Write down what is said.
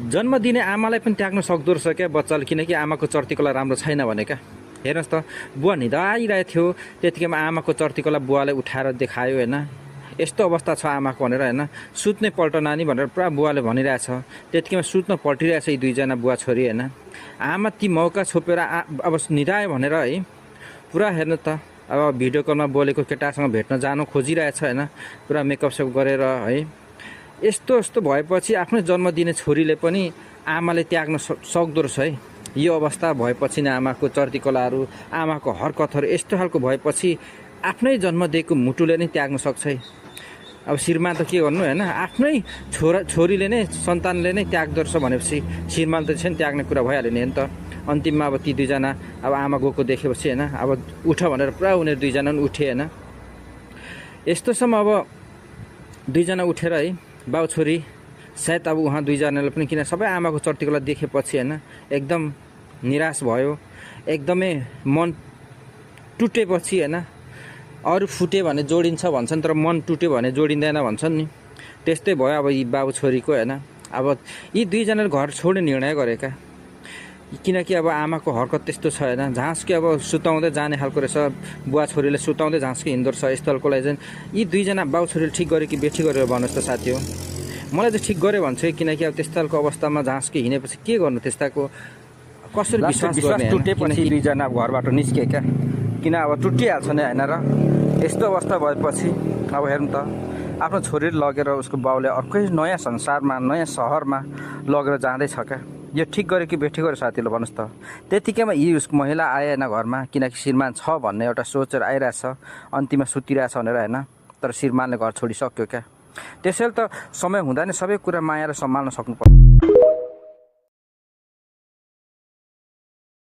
जन्म दिने आमालाई पनि त्याग्न सक्दो रहेछ क्या बच्चाले, किनकि आमाको चर्तीकला राम्रो छैन भने क्या। हेर्नुहोस् त, बुवा निदाइरहेको थियो, त्यतिकैमा आमाको चर्तीकला बुवाले उठाएर देखायो होइन। यस्तो अवस्था छ आमाको भनेर होइन। सुत्ने पल्ट नानी भनेर पुरा बुवाले भनिरहेछ, त्यतिकैमा सुत्न पल्टिरहेछ यी दुईजना बुवा छोरी होइन। आमा ती मौका छोपेर अब निदायो भनेर है पुरा हेर्नु त, अब भिडियो कलमा बोलेको केटासँग भेट्न जानु खोजिरहेछ होइन, पुरा मेकअपसेप गरेर है। यस्तो यस्तो भएपछि आफ्नै जन्म दिने छोरीले पनि आमाले त्याग्न सक्दो रहेछ है। यो अवस्था भएपछि नै आमाको चर्तीकलाहरू, आमाको हरकतहरू यस्तो खालको भएपछि आफ्नै जन्म दिएको मुटुले नै त्याग्न सक्छ है। अब श्रीमान त के गर्नु होइन, आफ्नै छोरीले नै सन्तानले नै त्याग्दो रहेछ भनेपछि श्रीमान त चाहिँ त्याग्ने कुरा भइहाल्यो नि त। अन्तिममा अब ती दुईजना अब आमा गएको देखेपछि होइन, अब उठ भनेर पुरा उनीहरू दुईजना पनि उठे होइन। यस्तोसम्म अब दुईजना उठेर है बाउ छोरी सायद अब उहाँ दुईजनाले पनि, किन सबै आमाको चर्तीकला देखेपछि होइन एकदम निराश भयो, एकदमै मन टुटेपछि होइन। अरू फुटे भने जोडिन्छ भन्छन्, तर मन टुट्यो भने जोडिँदैन भन्छन् नि, त्यस्तै भयो अब यी बाबु छोरीको होइन। अब यी दुईजनाले घर छोड्ने निर्णय गरेका, किनकि अब आमाको हरकत त्यस्तो छ होइन। झाँसकै अब सुताउँदै जाने खालको रहेछ, बुवा छोरीले सुताउँदै झाँसकै हिँड्दो रहेछ। यस्तो खालको लागि चाहिँ यी दुईजना बाउ छोरीले ठिक गऱ्यो कि बेठी गरेर भन्नुहोस् त साथी हो। मलाई चाहिँ ठिक गऱ्यो भन्छ, किनकि अब त्यस्तो खालको अवस्थामा झाँसकै हिँडेपछि के गर्नु, त्यस्ताको कसरी विश्वास गर्ने। टुटेपछि दुईजना घरबाट निस्के क्या, किन अब टुटिहाल्छ नि होइन। र यस्तो अवस्था भएपछि अब हेर्नु त, आफ्नो छोरीले लगेर उसको बाउले अर्कै नयाँ संसारमा नयाँ सहरमा लगेर जाँदैछ क्या। यो ठिक गऱ्यो कि बेठी गऱ्यो साथीले भन्नुहोस् त। त्यतिकैमा यी उसको महिला आएन घरमा, किनकि श्रीमान छ भन्ने एउटा सोचेर आइरहेछ, अन्तिममा सुतिरहेछ भनेर होइन। तर श्रीमानले घर छोडिसक्यो क्या। त्यसैले त समय हुँदा नै सबै कुरा माया र सम्हाल्न सक्नुपर्छ।